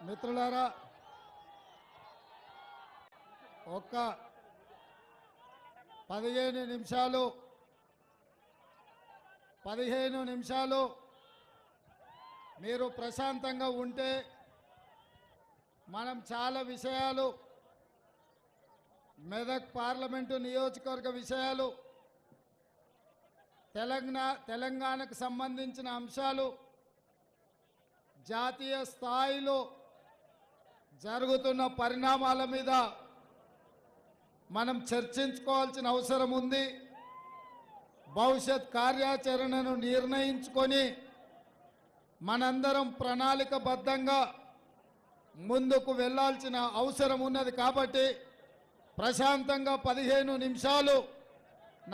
మిత్రులారా ఒక్క 15 నిమిషాలు మీరు ప్రశాంతంగా ఉంటే మనం చాలా విషయాలు మెదక్ పార్లమెంటు నియోజకవర్గ విషయాలు తెలంగాణకు సంబంధించిన అంశాలు జాతీయ స్థాయిలో జరుగుతున్న పరిణామాల మీద మనం చర్చించుకోవాల్సిన అవసరం ఉంది. భవిష్యత్ కార్యాచరణను నిర్ణయించుకొని మనందరం ప్రణాళికబద్ధంగా ముందుకు వెళ్ళాల్సిన అవసరం ఉన్నది. కాబట్టి ప్రశాంతంగా 15 నిమిషాలు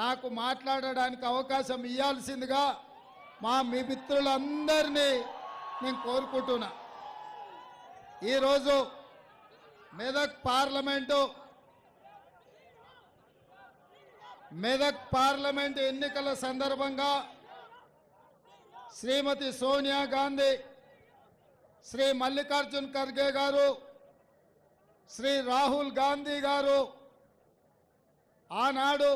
నాకు మాట్లాడడానికి అవకాశం ఇవ్వాల్సిందిగా మీ మిత్రులందరినీ నేను కోరుకుంటున్నా. ఈరోజు మెదక్ పార్లమెంట్ ఎన్నికల సందర్భంగా శ్రీమతి సోనియా గాంధీ, శ్రీ మల్లికార్జున్ ఖర్గే గారు, శ్రీ రాహుల్ గాంధీ గారు, ఆనాడు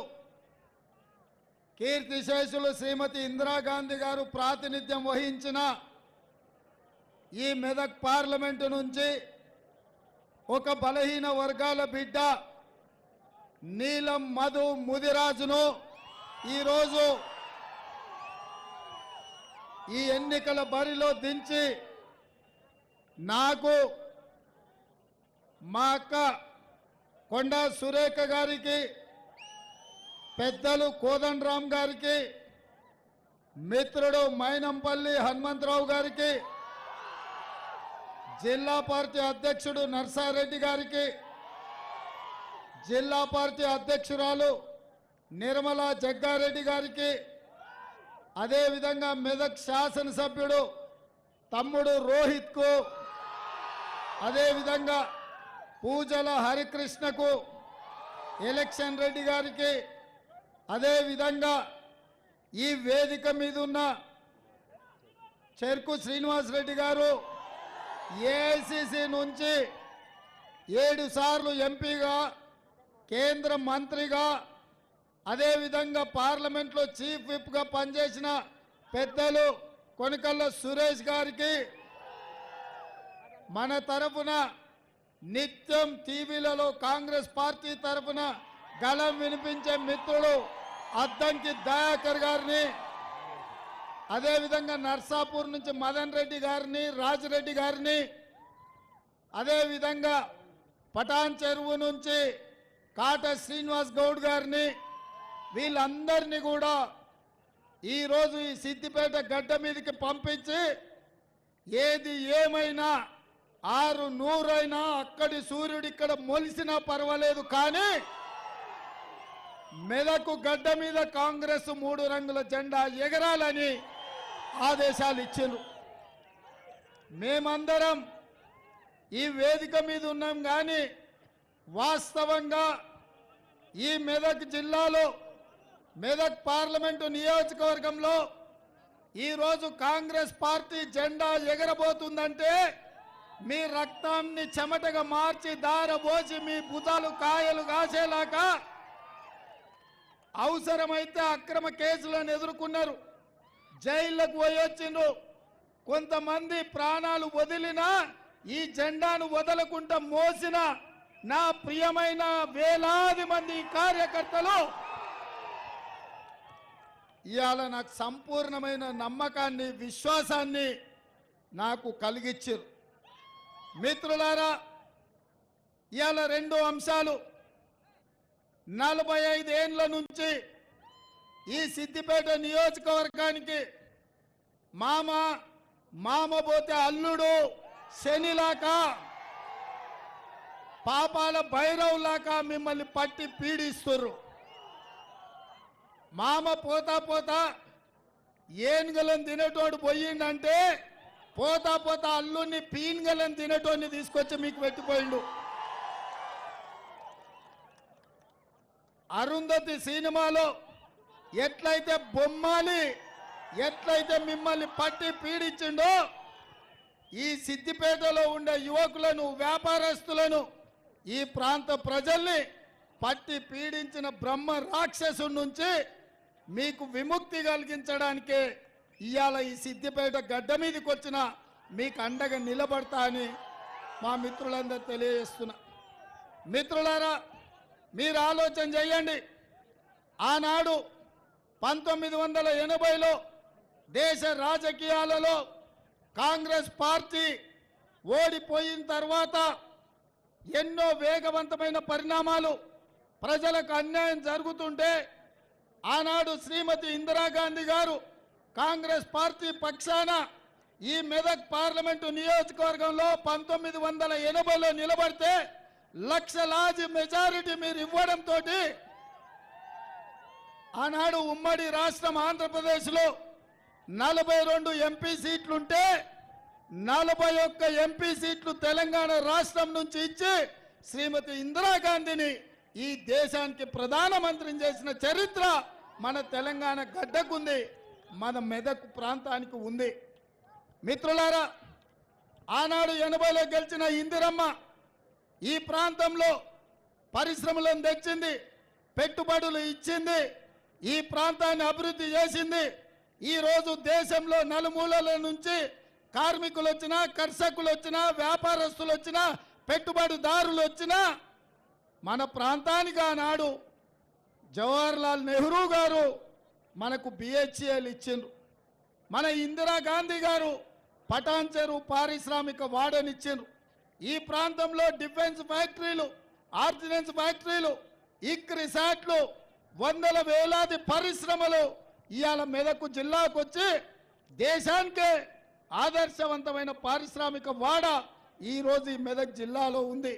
కీర్తిశేషులు శ్రీమతి ఇందిరాగాంధీ గారు ప్రాతినిధ్యం వహించిన ఈ మెదక్ పార్లమెంటు నుంచి ఒక బలహీన వర్గాల బిడ్డ నీలం మధు ముదిరాజును ఈరోజు ఈ ఎన్నికల బరిలో దించి నాకు మా అక్క కొండా సురేఖ గారికి, పెద్దలు కోదండరామ్ గారికి, మిత్రుడు మైనంపల్లి హనుమంతరావు గారికి, జిల్లా పార్టీ అధ్యక్షుడు నర్సారెడ్డి గారికి, జిల్లా పార్టీ అధ్యక్షురాలు నిర్మలా జగ్గారెడ్డి గారికి, అదేవిధంగా మెదక్ శాసనసభ్యుడు తమ్ముడు రోహిత్కు, అదేవిధంగా పూజల హరికృష్ణకు, ఎలక్షన్ రెడ్డి గారికి, అదేవిధంగా ఈ వేదిక మీద ఉన్న చెర్కు శ్రీనివాస్ రెడ్డి గారు ఏఐసిసి నుంచి 7 సార్లు ఎంపీగా, కేంద్ర మంత్రిగా, అదేవిధంగా పార్లమెంట్లో చీఫ్ విప్గా పనిచేసిన పెద్దలు కొనికల్ల సురేష్ గారికి, మన తరఫున నిత్యం టీవీలలో కాంగ్రెస్ పార్టీ తరఫున గళం వినిపించే మిత్రుడు అద్దంకి దయాకర్ గారిని, అదేవిధంగా నర్సాపూర్ నుంచి మదన్ రెడ్డి గారిని, రాజిరెడ్డి గారిని, అదేవిధంగా పటాన్ చెరువు నుంచి కాట శ్రీనివాస్ గౌడ్ గారిని, వీళ్ళందరినీ కూడా ఈరోజు ఈ సిద్దిపేట గడ్డ మీదకి పంపించి ఏది ఏమైనా 600 అయినా అక్కడి సూర్యుడు ఇక్కడ మొలిసినా పర్వాలేదు, కానీ మెదకు గడ్డ మీద కాంగ్రెస్ 3 రంగుల జెండా ఎగరాలని ఆదేశాలు ఇచ్చారు. మేమందరం ఈ వేదిక మీద ఉన్నాం, కానీ వాస్తవంగా ఈ మెదక్ జిల్లాలో మెదక్ పార్లమెంటు నియోజకవర్గంలో ఈరోజు కాంగ్రెస్ పార్టీ జెండా ఎగరబోతుందంటే మీ రక్తాన్ని చెమటగా మార్చి దారబోసి మీ భుజాలు కాయలు కాసేలాగా అవసరమైతే అక్రమ కేసులను ఎదుర్కొన్నారు, జైళ్లకు పోయొచ్చిండ్రు. కొంతమంది ప్రాణాలు వదిలినా ఈ జెండాను వదలకుండా మోసిన నా ప్రియమైన వేలాది మంది కార్యకర్తలు ఇవాళ నాకు సంపూర్ణమైన నమ్మకాన్ని, విశ్వాసాన్ని నాకు కలిగించారు. మిత్రులారా, ఇవాళ 2 అంశాలు. 45 ఏళ్ల నుంచి ఈ సిద్దిపేట నియోజకవర్గానికి మామ పోతే అల్లుడు శనిలాగా, పాపాల భైరవులాగా మిమ్మల్ని పట్టి పీడిస్తుర్రు. మామ పోతా ఏనుగలను తినేటోడు పోయిండంటే పోతా అల్లుడిని పీనుగలను తినేటోడిని తీసుకొచ్చి మీకు పెట్టిపోయిండు. అరుంధతి సినిమాలో ఎట్లయితే బొమ్మాలి ఎట్లయితే మిమ్మల్ని పట్టి పీడించిండో ఈ సిద్దిపేటలో ఉండే యువకులను, వ్యాపారస్తులను, ఈ ప్రాంత ప్రజల్ని పట్టి పీడించిన బ్రహ్మ రాక్షసుడి నుంచి మీకు విముక్తి కలిగించడానికే ఇవాళ ఈ సిద్దిపేట గడ్డ మీదకి వచ్చిన మీకు అండగా నిలబడతా అని మా మిత్రులందరూ తెలియజేస్తున్నా. మిత్రులారా, మీరు ఆలోచన చేయండి. ఆనాడు 1980లో దేశ రాజకీయాలలో కాంగ్రెస్ పార్టీ ఓడిపోయిన తర్వాత ఎన్నో వేగవంతమైన పరిణామాలు, ప్రజలకు అన్యాయం జరుగుతుంటే ఆనాడు శ్రీమతి ఇందిరాగాంధీ గారు కాంగ్రెస్ పార్టీ పక్షాన ఈ మెదక్ పార్లమెంటు నియోజకవర్గంలో 1980లో నిలబడితే లక్షలాది మెజారిటీ మీరు ఇవ్వడంతో ఆనాడు ఉమ్మడి రాష్ట్రం ఆంధ్రప్రదేశ్లో 42 ఎంపీ సీట్లుంటే 41 ఎంపీ సీట్లు తెలంగాణ రాష్ట్రం నుంచి ఇచ్చి శ్రీమతి ఇందిరాగాంధీని ఈ దేశానికి ప్రధానమంత్రిని చేసిన చరిత్ర మన తెలంగాణ గడ్డకుంది, మన మెదక్ ప్రాంతానికి ఉంది. మిత్రులారా, ఆనాడు 80లో గెలిచిన ఇందిరమ్మ ఈ ప్రాంతంలో పరిశ్రమలను తెచ్చింది, పెట్టుబడులు ఇచ్చింది, ఈ ప్రాంతాన్ని అభివృద్ధి చేసింది. ఈరోజు దేశంలో నలుమూలల నుంచి కార్మికులు వచ్చినా, కర్షకులు వచ్చినా, వ్యాపారస్తులు వచ్చినా, పెట్టుబడిదారులు వచ్చినా మన ప్రాంతానికి ఆనాడు జవహర్లాల్ నెహ్రూ గారు మనకు బిహెచ్ఎల్ ఇచ్చిండ్రు. మన ఇందిరాగాంధీ గారు పటాన్ చెరువు పారిశ్రామిక వాడనిచ్చిండ్రు. ఈ ప్రాంతంలో డిఫెన్స్ ఫ్యాక్టరీలు, ఆర్డినెన్స్ ఫ్యాక్టరీలు, ఇక్ రిసార్ట్లు, వందల వేలాది పరిశ్రమలు ఇవాళ మెదక్ జిల్లాకు వచ్చి దేశానికే ఆదర్శవంతమైన పారిశ్రామిక వాడ ఈరోజు ఈ మెదక్ జిల్లాలో ఉంది.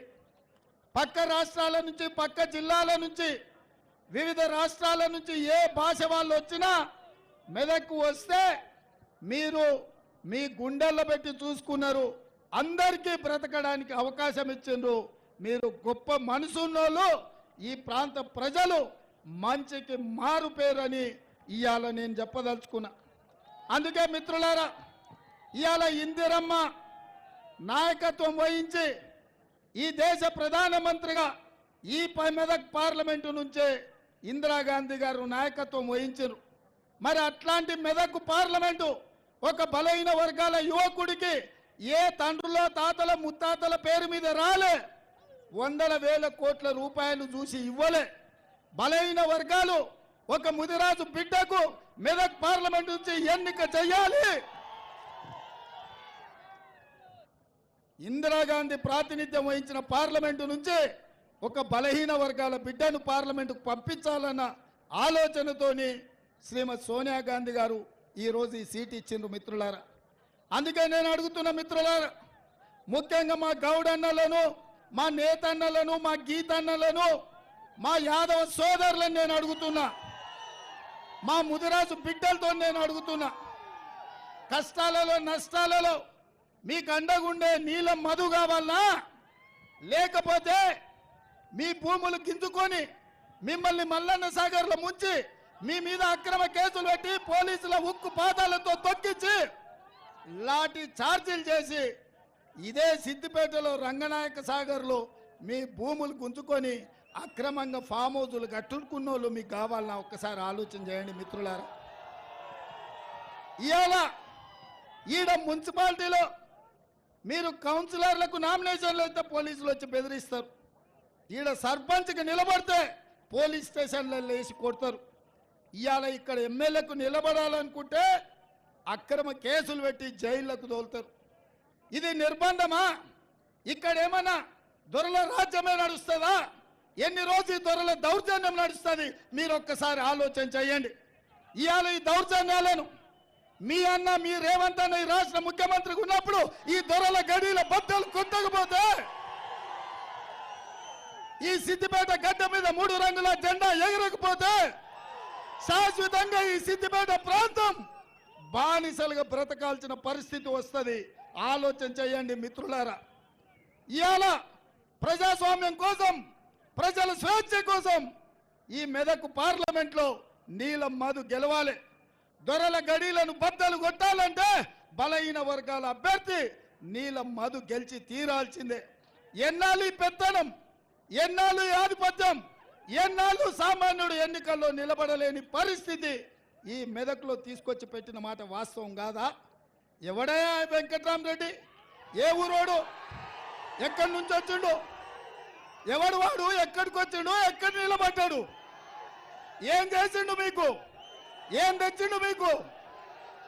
పక్క రాష్ట్రాల నుంచి, పక్క జిల్లాల నుంచి, వివిధ రాష్ట్రాల నుంచి ఏ భాష వాళ్ళు వచ్చినా మెదక్కు వస్తే మీరు మీ గుండెల్లో పెట్టి చూసుకున్నారు. అందరికీ బ్రతకడానికి అవకాశం ఇచ్చిండ్రు. మీరు గొప్ప మనసున్నోళ్ళు. ఈ ప్రాంత ప్రజలు మంచికి మారు పేరని ఇవాళ నేను చెప్పదలుచుకున్నా. అందుకే మిత్రులారా, ఇవాళ ఇందిరమ్మ నాయకత్వం వహించి ఈ దేశ ప్రధానమంత్రిగా ఈ మెదక్ పార్లమెంటు నుంచే ఇందిరాగాంధీ గారు నాయకత్వం వహించారు. మరి అట్లాంటి మెదక్ పార్లమెంటు ఒక బలహీన వర్గాల యువకుడికి ఏ తండ్రుల, తాతల, ముత్తాతల పేరు మీద రాలే, వందల వేల కోట్ల రూపాయలు చూసి ఇవ్వలే. బలహీన వర్గాలు ఒక ముదిరాజు బిడ్డకు మెదక్ పార్లమెంట్ నుంచి ఎన్నిక చేయాలి. ఇందిరాగాంధీ ప్రాతినిధ్యం వహించిన పార్లమెంటు నుంచి ఒక బలహీన వర్గాల బిడ్డను పార్లమెంటుకు పంపించాలన్న ఆలోచనతోని శ్రీమతి సోనియా గాంధీ గారు ఈరోజు ఈ సీట్ ఇచ్చిండ్రు మిత్రులారా. అందుకే నేను అడుగుతున్న మిత్రులారా, ముఖ్యంగా మా గౌడన్నలను, మా నేతన్నలను, మా గీతన్నలను, మా యాదవ సోదరులను నేను అడుగుతున్నా, మా ముదిరాజు బిడ్డలతో నేను అడుగుతున్నా, కష్టాలలో నష్టాలలో మీకు అండగుండే నీలం మధు కావాలనా, లేకపోతే మీ భూములు గింజుకొని మిమ్మల్ని మల్లన్న సాగర్లో ముంచి మీ మీద అక్రమ కేసులు పెట్టి పోలీసుల ఉక్కు పాదాలతో తొక్కించి లాఠీ ఛార్జీలు చేసి ఇదే సిద్దిపేటలో రంగనాయక సాగర్లో మీ భూములు గుంజుకొని అక్రమంగా ఫామ్ హౌజులు కట్టుకున్న వాళ్ళు మీకు కావాలన్నా ఒక్కసారి ఆలోచన చేయండి మిత్రులారా. ఇవాళ ఈడ మున్సిపాలిటీలో మీరు కౌన్సిలర్లకు నామినేషన్లు అయితే పోలీసులు వచ్చి బెదిరిస్తారు. ఈడ సర్పంచ్కి నిలబడితే పోలీస్ స్టేషన్లలో వేసి కొడతారు. ఇవాళ ఇక్కడ ఎమ్మెల్యేకు నిలబడాలనుకుంటే అక్రమ కేసులు పెట్టి జైళ్లకు తోలుతారు. ఇది నిర్బంధమా? ఇక్కడ ఏమన్నా దొరల రాజ్యమే నడుస్తుందా? ఎన్ని రోజులు దొరల దౌర్జన్యం నడుస్తుంది? మీరు ఒక్కసారి ఆలోచన చేయండి. ఇవాళ ఈ దౌర్జన్యాలను మీ అన్న, మీ రేవంత్ అన్న ఈ రాష్ట్ర ముఖ్యమంత్రికి ఉన్నప్పుడు ఈ దొరల గడిల బద్దలు కొట్టకపోతే, ఈ సిద్దిపేట గడ్డ మీద 3 రంగుల జెండా ఎగరకపోతే శాశ్వతంగా ఈ సిద్దిపేట ప్రాంతం బానిసలుగా బ్రతకాల్సిన పరిస్థితి వస్తుంది. ఆలోచన చేయండి మిత్రులారా. ఇవాళ ప్రజాస్వామ్యం కోసం, ప్రజల స్వేచ్ఛ కోసం ఈ మెదక్ పార్లమెంట్లో నీలం మధు గెలవాలి. దొరల గడీలను బద్దలు కొట్టాలంటే బలహీన వర్గాల అభ్యర్థి నీలం మధు గెలిచి తీరాల్సిందే. ఎన్నాళ్ళు ఈ పెత్తనం, ఎన్నాళ్ళు ఈ ఆధిపత్యం, ఎన్నాళ్ళు సామాన్యుడు ఎన్నికల్లో నిలబడలేని పరిస్థితి ఈ మెదక్లో తీసుకొచ్చి పెట్టిన మాట వాస్తవం కాదా? ఎవడయా వెంకట్రామరెడ్డి? ఏ ఊరోడు? ఎక్కడి నుంచి వచ్చిండు? ఎవడు వాడు? ఎక్కడికి వచ్చిండు? ఎక్కడ నిలబడ్డాడు? ఏం చేసిండు మీకు? ఏం తెచ్చిండు మీకు?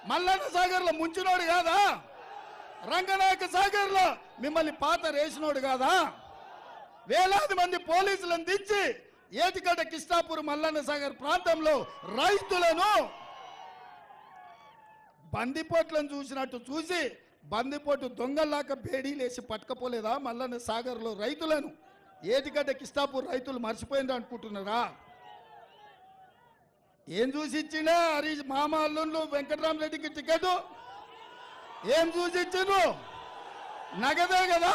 మల్లన్న సాగర్లో ముంచినోడు కాదా? రంగనాయక సాగర్లో మిమ్మల్ని పాత రేసినోడు కాదా? వేలాది మంది పోలీసులను దించి ఏటిగడ్డ కిష్టాపూర్ మల్లన్న సాగర్ ప్రాంతంలో రైతులను బందిపోట్లను చూసినట్టు చూసి బందిపోటు దొంగల్లాక బేడీలేసి పట్టుకపోలేదా? మల్లన్న సాగర్లో రైతులను ఏటిగడ్డ కిష్టాపూర్ రైతులు మర్చిపోయింది అనుకుంటున్నారా? ఏం చూసి ఇచ్చిండే హరీష్ మామ అల్లుళ్ళు వెంకట్రామరెడ్డికి టికెట్? ఏం చూసి ఇచ్చిండ్రు? నగదే కదా.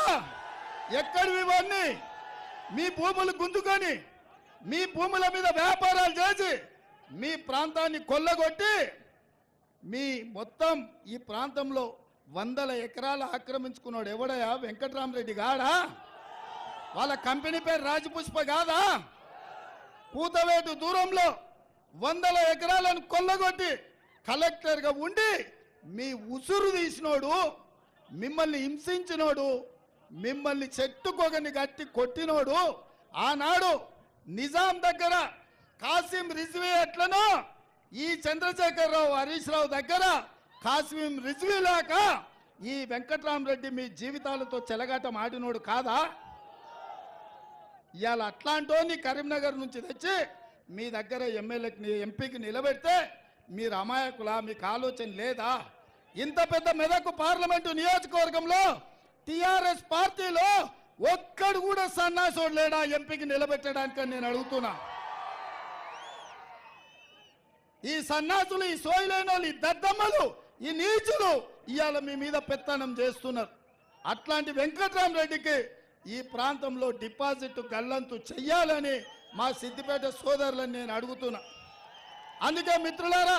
ఎక్కడివి ఇవన్నీ? మీ భూములు గుంజుకొని మీ భూముల మీద వ్యాపారాలు చేసి మీ ప్రాంతాన్ని కొల్లగొట్టి మీ మొత్తం ఈ ప్రాంతంలో 100 ఎకరాలు ఆక్రమించుకున్నాడు ఎవడయా? వెంకట్రామరెడ్డి గాడా? వాళ్ళ కంపెనీ పేరు రాజపుష్ప కాదా? కూతవేటు దూరంలో 100 ఎకరాలను కొల్లగొట్టి కలెక్టర్గా ఉండి మీ ఉసురు తీసినోడు, మిమ్మల్ని హింసించినోడు, మిమ్మల్ని చెట్టుకొగని గట్టి కొట్టినోడు, ఆనాడు నిజాం దగ్గర కాసిం రిజ్వీ ఎట్లనో ఈ చంద్రశేఖరరావు హరీష్ రావు దగ్గర కాసిం రిజ్వీ లాక ఈ వెంకట్రామరెడ్డి మీ జీవితాలతో చెలగాటం ఆడినోడు కాదా? ఇవాళ అట్లాంటోని కరీంనగర్ నుంచి తెచ్చి మీ దగ్గర ఎమ్మెల్యేకి ఎంపీకి నిలబెడితే మీరు అమాయకులా? మీకు ఆలోచన లేదా? ఇంత పెద్ద మెదక్ పార్లమెంటు నియోజకవర్గంలో టిఆర్ఎస్ పార్టీలో ఒక్కడు కూడా సన్నాసోడు లేడా ఎంపీకి నిలబెట్టడానికి నేను అడుగుతున్నా. ఈ సన్నాసులు, ఈ సోయిలేని వాళ్ళు, ఈ దద్దమ్మలు, ఈ నీచులు ఇవాళ మీ మీద పెత్తనం చేస్తున్నారు. అట్లాంటి వెంకట్రామరెడ్డికి ఈ ప్రాంతంలో డిపాజిట్ గల్లంతు చెయ్యాలని మా సిద్దిపేట సోదరులను నేను అడుగుతున్నా. అందుకే మిత్రులారా,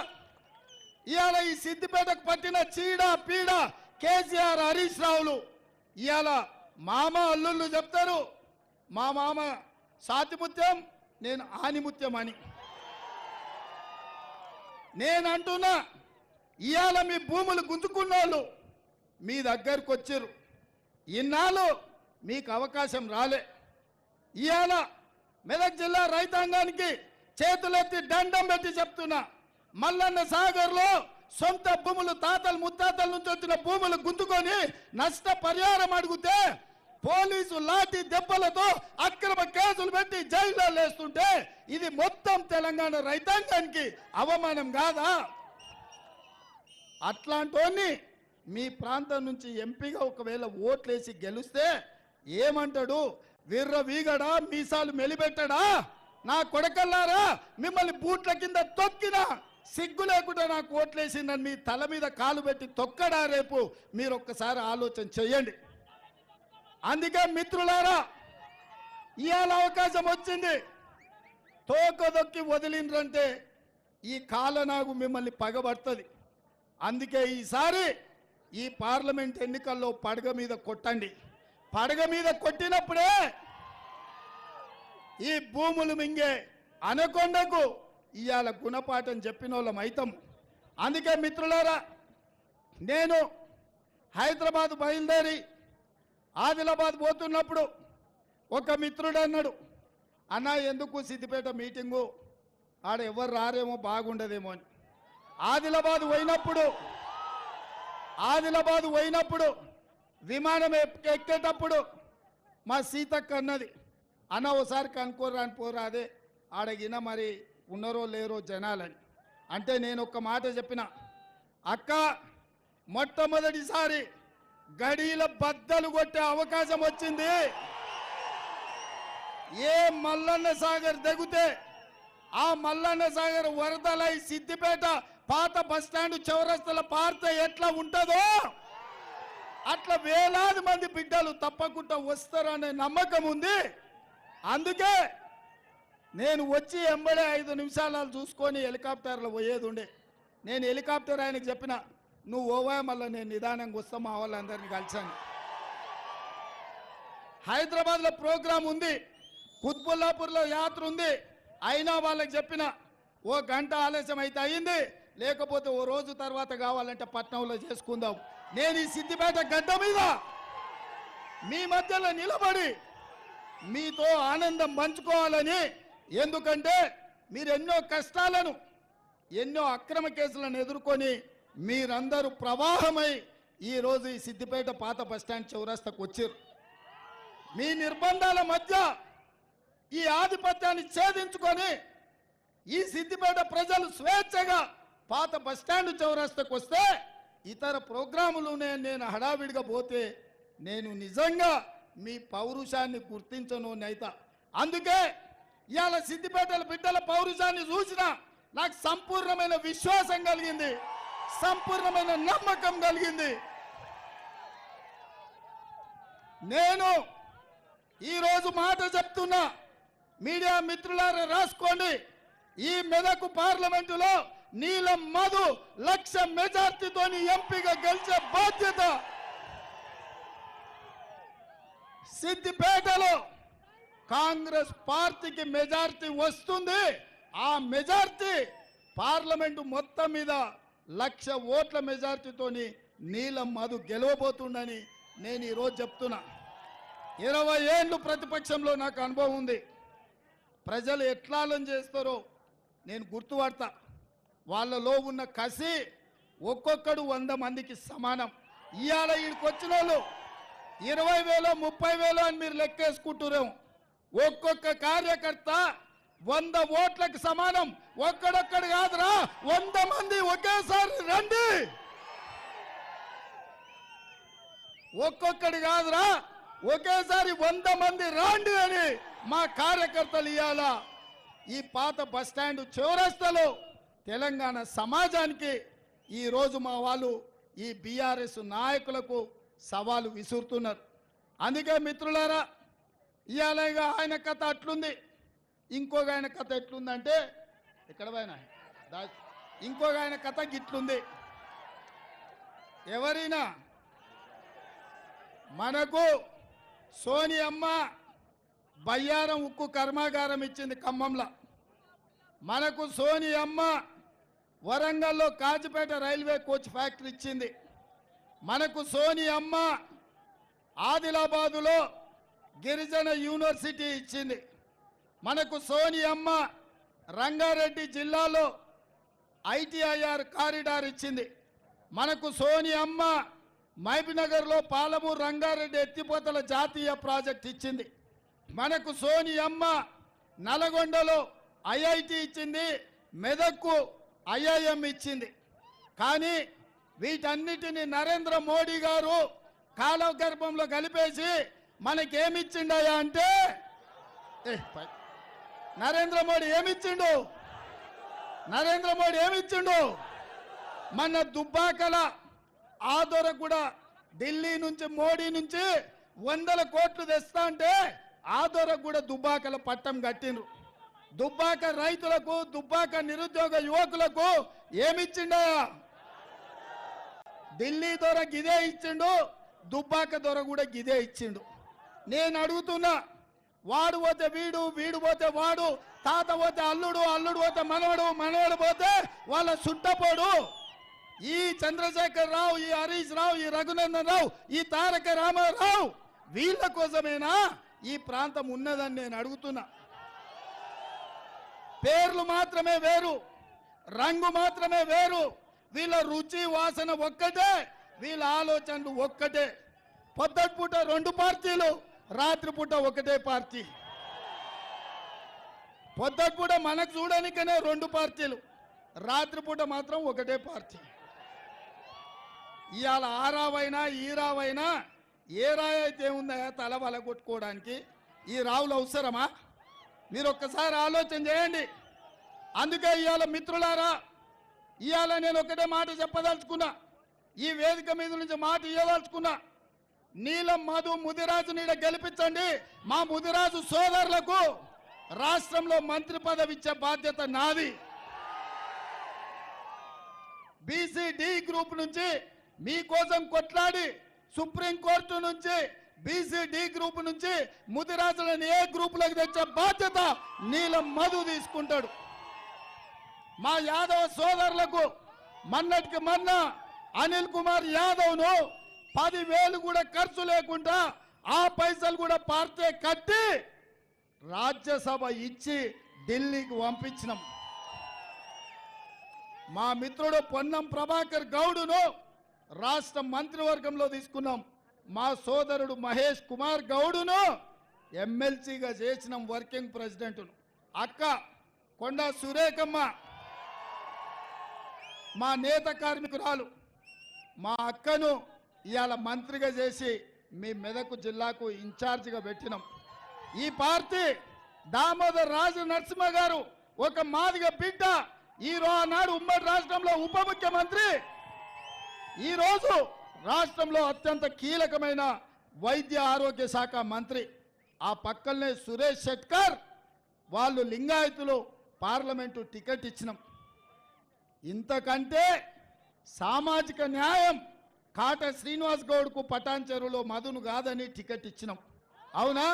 ఇవాళ ఈ సిద్దిపేటకు పట్టిన చీడ పీడ కేసీఆర్ హరీష్ రావులు ఇవాళ మామ అల్లుళ్ళు చెప్తారు. మా మామ సాతిముత్యం, నేను ఆనిముత్యం అని. నేను అంటున్నా, ఇవాళ మీ భూములు గుంజుకున్న వాళ్ళు మీ దగ్గరకు వచ్చారు. ఇన్నాళ్ళు మీకు అవకాశం రాలే. ఇవాళ మెదక్ జిల్లా రైతాంగానికి చేతులెత్తి దండం పెట్టి చెప్తున్నా, మల్లన్న సాగర్లో సొంత భూములు తాతలు ముత్తాతల నుంచి వచ్చిన భూములు గుంతుకొని నష్ట పరిహారం అడిగితే పోలీసు లాఠీ దెబ్బలతో అక్రమ కేసులు పెట్టి జైల్లో వేస్తుంటే ఇది మొత్తం తెలంగాణ రైతాంగానికి అవమానం కాదా? అట్లాంటోని మీ ప్రాంతం నుంచి ఎంపీగా ఒకవేళ ఓట్లేసి గెలిస్తే ఏమంటాడు? వీర్ర వీగడా, మీసాలు మెలిపెట్టడా? నా కొడకల్లారా, మిమ్మల్ని బూట్ల కింద తొక్కినా సిగ్గు లేకుండా నాకు ఓట్లేసిందని మీ తల మీద కాలు పెట్టి తొక్కడా రేపు? మీరు ఒక్కసారి ఆలోచన చెయ్యండి. అందుకే మిత్రులారా, ఇవాళ అవకాశం వచ్చింది. తోకదొక్కి వదిలిండ్రంటే ఈ కాలనాగు మిమ్మల్ని పగబడుతుంది. అందుకే ఈసారి ఈ పార్లమెంట్ ఎన్నికల్లో పడగ మీద కొట్టండి. పడగ మీద కొట్టినప్పుడే ఈ భూములు మింగే అనకొండకు ఇవాళ గుణపాఠం చెప్పిన వాళ్ళం అయితాం. అందుకే మిత్రులారా, నేను హైదరాబాద్ బయలుదేరి ఆదిలాబాద్ పోతున్నప్పుడు ఒక మిత్రుడు అన్నాడు, అన్న ఎందుకు సిద్దిపేట మీటింగు, ఆడ ఎవరు రారేమో బాగుండదేమో అని. ఆదిలాబాద్ పోయినప్పుడు విమానం ఎక్కేటప్పుడు మా సీతక్క అన్నది, అన్న ఓసారి కనుక్కోరా అని పోరా, అదే ఆడగిన మరి ఉన్నారో లేరో జనాలని. అంటే నేను ఒక్క మాట చెప్పిన, అక్క మొట్టమొదటిసారి గడీల బద్దలు కొట్టే అవకాశం వచ్చింది. ఏ మల్లన్న సాగర్ దిగితే ఆ మల్లన్న సాగర్ వరదలై సిద్దిపేట పాత బస్టాండ్ చౌరస్తల పార్త ఎట్లా ఉంటుందో అట్లా వేలాది మంది బిడ్డలు తప్పకుండా వస్తారనే నమ్మకం ఉంది. అందుకే నేను వచ్చి ఎంబడే 5 నిమిషాలు చూసుకొని హెలికాప్టర్లో పోయేది ఉండే. నేను హెలికాప్టర్ ఆయనకు చెప్పిన, నువ్వు ఓవా మళ్ళీ నేను నిదానంగా వస్తా మా వాళ్ళందరినీ కలిసాను. హైదరాబాద్లో ప్రోగ్రాం ఉంది, కుత్బుల్లాపూర్లో యాత్ర ఉంది, అయినా వాళ్ళకి చెప్పిన ఓ గంట ఆలస్యం అయితే అయింది, లేకపోతే ఓ రోజు తర్వాత కావాలంటే పట్నంలో చేసుకుందాం. నేను ఈ సిద్దిపేట గడ్డ మీద మీ మధ్యలో నిలబడి మీతో ఆనందం పంచుకోవాలని, ఎందుకంటే మీరు ఎన్నో కష్టాలను ఎన్నో అక్రమ కేసులను ఎదుర్కొని మీరందరూ ప్రవాహమై ఈరోజు ఈ సిద్దిపేట పాత బస్టాండ్ చౌరస్తాకు వచ్చారు. మీ నిర్బంధాల మధ్య ఈ ఆధిపత్యాన్ని ఛేదించుకొని ఈ సిద్దిపేట ప్రజలు స్వేచ్ఛగా పాత బస్టాండ్ చౌరస్తాకు వస్తే ఇతర ప్రోగ్రాములునే నేను హడావిడిగా పోతే నేను నిజంగా మీ పౌరుషాన్ని గుర్తించను నైత. అందుకే ఇవాళ సిద్దిపేటల బిడ్డల పౌరుషాన్ని చూసిన నాకు సంపూర్ణమైన విశ్వాసం కలిగింది, సంపూర్ణమైన నమ్మకం కలిగింది. నేను ఈరోజు మాట చెప్తున్నా, మీడియా మిత్రులారా రాసుకోండి. ఈ మెదక్ పార్లమెంటులో నీలం మధు 1,00,000 మెజార్టీతో ఎంపీగా గెలిచే బాధ్యత సిద్దిపేటలో కాంగ్రెస్ పార్టీకి మెజార్టీ వస్తుంది. ఆ మెజార్టీ పార్లమెంటు మొత్తం మీద 1,00,000 ఓట్ల మెజార్టీతోని నీలం మధు గెలవబోతుండని నేను ఈరోజు చెప్తున్నా. 20 ఏళ్ళు ప్రతిపక్షంలో నాకు అనుభవం ఉంది. ప్రజలు ఎట్లాలం చేస్తారో నేను గుర్తుపడతా. వాళ్ళలో ఉన్న కసి ఒక్కొక్కడు 100 మందికి సమానం. ఇవాళ వీడికి వచ్చిన వాళ్ళు 20,000 30,000 అని మీరు లెక్కేసుకుంటున్నాము. ఒక్కొక్క కార్యకర్త 100 ఓట్లకు సమానం. ఒక్కడొక్కడు కాదురా, 100 మంది ఒకేసారి రండి. ఒక్కొక్కడు కాదురా, ఒకేసారి 100 మంది రండి అని మా కార్యకర్తలు ఇవాళ ఈ పాత బస్టాండ్ చౌరస్తాలో తెలంగాణ సమాజానికి ఈరోజు మా వాళ్ళు ఈ బీఆర్ఎస్ నాయకులకు సవాలు విసురుతున్నారు. అందుకే మిత్రులారా, ఇవాళ ఆయన కథ అట్లుంది, ఇంకొక ఆయన కథ ఎట్లుందంటే ఎక్కడ పోయినా ఇంకొక ఆయన కథ గిట్లుంది. ఎవరైనా మనకు సోనియమ్మ బయ్యారం ఉక్కు కర్మాగారం ఇచ్చింది ఖమ్మంలో. మనకు సోనియమ్మ వరంగల్లో కాజిపేట రైల్వే కోచ్ ఫ్యాక్టరీ ఇచ్చింది. మనకు సోనియమ్మ ఆదిలాబాదులో గిరిజన యూనివర్సిటీ ఇచ్చింది. మనకు సోనియమ్మ రంగారెడ్డి జిల్లాలో ఐటీఐఆర్ కారిడార్ ఇచ్చింది. మనకు సోనియమ్మ మహబూబ్నగర్లో పాలమూరు రంగారెడ్డి ఎత్తిపోతల జాతీయ ప్రాజెక్ట్ ఇచ్చింది. మనకు సోనియమ్మ నల్గొండలో ఐఐటి ఇచ్చింది, మెదక్కు ఐఐఎం ఇచ్చింది. కానీ వీటన్నిటిని నరేంద్ర మోడీ గారు కాలగర్భంలో కలిపేసి మనకేమిచ్చిండయా అంటే, నరేంద్ర మోడీ ఏమిచ్చిండు? నరేంద్ర మోడీ ఏమిచ్చిండు? మన దుబ్బాకల ఆదోర కూడా ఢిల్లీ నుంచి మోడీ నుంచి 100 కోట్లు తెస్తా అంటే ఆదోరకు కూడా దుబ్బాకల పట్టం కట్టిండ్రు. దుబ్బాక రైతులకు, దుబ్బాక నిరుద్యోగ యువకులకు ఏమిచ్చిండా? ఢిల్లీ దొర గిదే ఇచ్చిండు, దుబ్బాక దొర కూడా గిదే ఇచ్చిండు. నేను అడుగుతున్నా, వాడు పోతే వీడు, వీడు పోతే వాడు, తాత పోతే అల్లుడు, అల్లుడు పోతే మనవడు, మనవడు పోతే వాళ్ళ సుట్టపోడు. ఈ చంద్రశేఖర్ రావు, ఈ హరీష్ రావు, ఈ రఘునందన్ రావు, ఈ తారక రామారావు వీళ్ళ కోసమేనా ఈ ప్రాంతం ఉన్నదని నేను అడుగుతున్నా. పేర్లు మాత్రమే వేరు, రంగు మాత్రమే వేరు, వీళ్ళ రుచి వాసన ఒక్కటే, వీళ్ళ ఆలోచనలు ఒక్కటే. పొద్దుపూట 2 పార్టీలు, రాత్రిపూట ఒకటే పార్టీ. పొద్దుపూట మనకు చూడడానికనే 2 పార్టీలు, రాత్రిపూట మాత్రం ఒకటే పార్టీ. ఇవాళ ఆ రావైనా ఈ రావైనా ఏ రాయి అయితే ఉందా తల వల కొట్టుకోవడానికి? ఈ రావులు అవసరమా? మీరు ఒక్కసారి ఆలోచన చేయండి. అందుకే ఇవాళ మిత్రులారా, ఇవాళ నేను ఒకటే మాట చెప్పదలుచుకున్నా, ఈ వేదిక మీద నుంచి మాట ఇవ్వదలుచుకున్నా. నీలం మధు ముదిరాజు నీడ గెలిపించండి. మా ముదిరాజు సోదరులకు రాష్ట్రంలో మంత్రి పదవి ఇచ్చే బాధ్యత నాది. బీసీ డి గ్రూప్ నుంచి మీకోసం కొట్లాడి సుప్రీంకోర్టు నుంచి బీసీ డి గ్రూప్ నుంచి ముదిరాజులను ఏ గ్రూపులకు తెచ్చే బాధ్యత నీలం మధు తీసుకుంటాడు. మా యాదవ సోదరులకు మొన్నటికి మొన్న అనిల్ కుమార్ యాదవ్ను 10,000 కూడా ఖర్చు లేకుండా ఆ పైసలు కూడా పార్టీ కట్టి రాజ్యసభ ఇచ్చి ఢిల్లీకి పంపించినాం. మా మిత్రుడు పొన్నం ప్రభాకర్ గౌడును రాష్ట్ర మంత్రివర్గంలో తీసుకున్నాం. మా సోదరుడు మహేష్ కుమార్ గౌడును ఎమ్మెల్సీగా చేసినాం, వర్కింగ్ ప్రెసిడెంట్ను. అక్క కొండా సురేఖమ్మ మా నేత కార్మికురాలు, మా అక్కను ఇవాళ మంత్రిగా చేసి మీ మెదక్ జిల్లాకు ఇన్ఛార్జిగా పెట్టినాం. ఈ పార్టీ దామోదర్ రాజు నరసింహ గారు ఒక మాదిగ బిడ్డ, ఆనాడు ఉమ్మడి రాష్ట్రంలో ఉప ముఖ్యమంత్రి, ఈరోజు రాష్ట్రంలో అత్యంత కీలకమైన వైద్య ఆరోగ్య శాఖ మంత్రి. ఆ పక్కనే సురేష్ షెట్కర్, వాళ్ళు లింగాయతులు, పార్లమెంటు టికెట్ ఇచ్చినాం. ఇంతకంటే సామాజిక న్యాయం కాట శ్రీనివాస్ గౌడ్కు పటాన్ చెరువులో మధును కాదని టికెట్ ఇచ్చినాం. అవునా?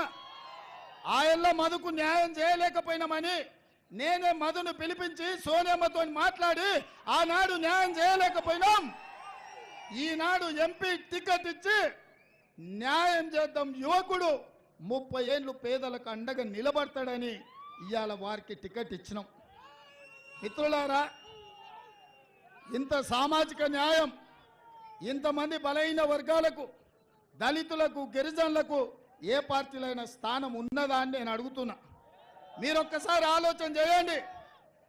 ఆయనలో మధుకు న్యాయం చేయలేకపోయినామని నేనే మధును పిలిపించి సోనియమ్మతో మాట్లాడి ఆనాడు న్యాయం చేయలేకపోయినాం. ఈనాడు ఎంపీ టికెట్ ఇచ్చి న్యాయం చేద్దాం, యువకుడు 30 ఏళ్ళు పేదలకు అండగా నిలబడతాడని ఇవాళ వారికి టికెట్ ఇచ్చినాం. మిత్రులారా, ఇంత సామాజిక న్యాయం, ఇంతమంది బలహీన వర్గాలకు, దళితులకు, గిరిజనులకు ఏ పార్టీలైన స్థానం ఉన్నదా అని నేను అడుగుతున్నా. మీరొక్కసారి ఆలోచన చేయండి.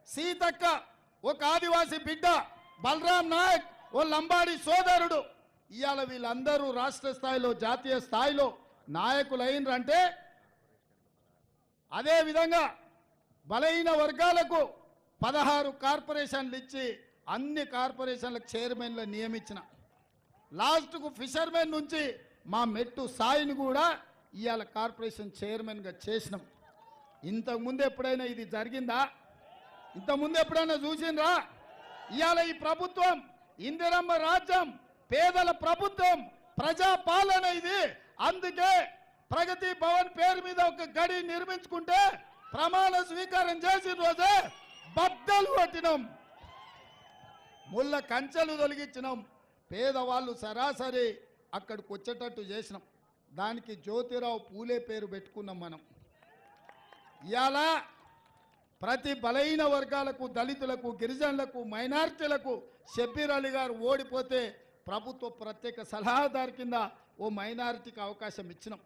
సీతక్క ఒక ఆదివాసీ బిడ్డ, బలరాం నాయక్ ఓ లంబాడి సోదరుడు, ఇవాళ వీళ్ళందరూ రాష్ట్ర స్థాయిలో, జాతీయ స్థాయిలో నాయకులైనరంటే, అదేవిధంగా బలహీన వర్గాలకు 16 కార్పొరేషన్లు ఇచ్చి అన్ని కార్పొరేషన్లకు చైర్మన్లు నియమించిన, లాస్ట్కు ఫిషర్మెన్ నుంచి మా మెట్టు సాయిని కూడా ఇవాళ కార్పొరేషన్ చైర్మన్గా చేసినాం. ఇంతకుముందు ఎప్పుడైనా ఇది జరిగిందా? ఇంతకుముందు ఎప్పుడైనా చూసిండ్రా? ఇవాళ ఈ ప్రభుత్వం ఇందిరమ్మ రాజ్యం, పేదల ప్రభుత్వం, ప్రజాపాలన ఇది. అందుకే ప్రగతి భవన్ పేరు మీద ఒక గడి నిర్మించుకుంటే ప్రమాణ స్వీకారం చేసిన రోజే బద్దలు కొట్టినాం, ముళ్ళ కంచెలు తొలగించినాం, పేదవాళ్ళు సరాసరి అక్కడికి వచ్చేటట్టు చేసినాం. దానికి జ్యోతిరావు పూలే పేరు పెట్టుకున్నాం మనం. ఇవాళ ప్రతి బలహీన వర్గాలకు, దళితులకు, గిరిజనులకు, మైనారిటీలకు షబ్బీర్ అలీ గారు ఓడిపోతే ప్రభుత్వ ప్రత్యేక సలహాదారు కింద ఓ మైనారిటీకి అవకాశం ఇచ్చినాం.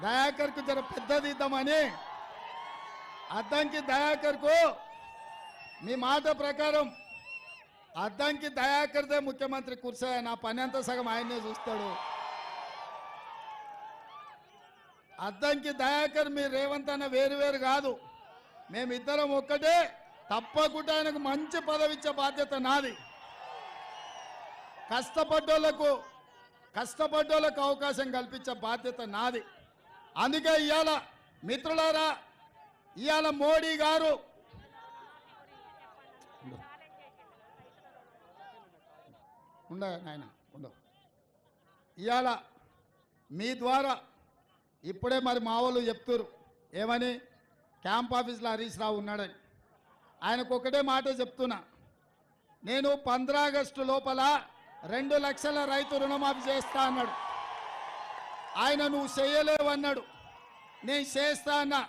దయాకర్కు జర పెద్దది ఇద్దామని, అద్దంకి దయాకర్కు మీ మాట ప్రకారం అద్దంకి దయాకర్దే ముఖ్యమంత్రి కుర్చీ, నా పని అంతా సగం ఆయనే చూస్తాడు. అద్దంకి దయాకర్ మీ రేవంత్ అన్న వేరు కాదు, మేమిద్దరం ఒక్కటే. తప్పకుండా ఆయనకు మంచి పదవి ఇచ్చే బాధ్యత నాది. కష్టపడ్డోళ్లకు అవకాశం కల్పించే బాధ్యత నాది. అందుకే ఇవాళ మిత్రులారా, ఇవాళ మోడీ గారు ఇవాళ మీ ద్వారా ఇప్పుడే మరి మా వాళ్ళు చెప్తారు ఏమని, క్యాంప్ ఆఫీస్లో హరీష్ రావు ఉన్నాడని. ఆయనకు ఒకటే మాట చెప్తున్నా, నేను 15 ఆగస్టు లోపల 2 లక్షల రైతు రుణమాఫీ చేస్తా అన్నాడు. ఆయన నువ్వు చేయలేవన్నాడు, నేను చేస్తా అన్నా,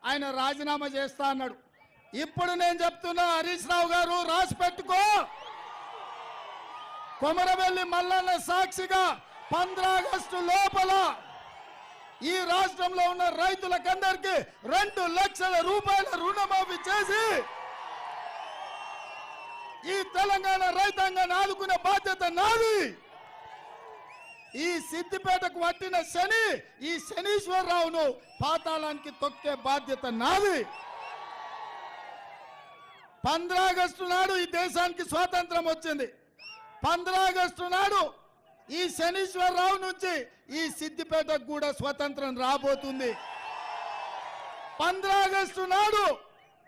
ఆయన రాజీనామా చేస్తా అన్నాడు. ఇప్పుడు నేను చెప్తున్నా, హరీష్ రావు గారు రాసి పెట్టుకో, కొమరవెల్లి మల్లన్న సాక్షిగా 15 ఆగస్టు లోపల ఈ రాష్ట్రంలో ఉన్న రైతులకందరికీ 2 లక్షల రూపాయల రుణమాఫీ చేసి ఈ తెలంగాణ రైతాంగాన్ని ఆదుకునే బాధ్యత నాది. ఈ సిద్దిపేటకు పట్టిన శని, ఈ శనీశ్వరరావును పాతాళానికి తొక్కే బాధ్యత నాది. 15 ఆగస్టు నాడు ఈ దేశానికి స్వాతంత్రం వచ్చింది. 15 ఆగస్టు నాడు ఈ శనీశ్వరరావు నుంచి ఈ సిద్దిపేటకు కూడా స్వతంత్రం రాబోతుంది. 15 ఆగస్టు నాడు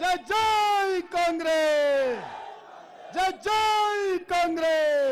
జై జై కాంగ్రెస్, జై జై కాంగ్రెస్.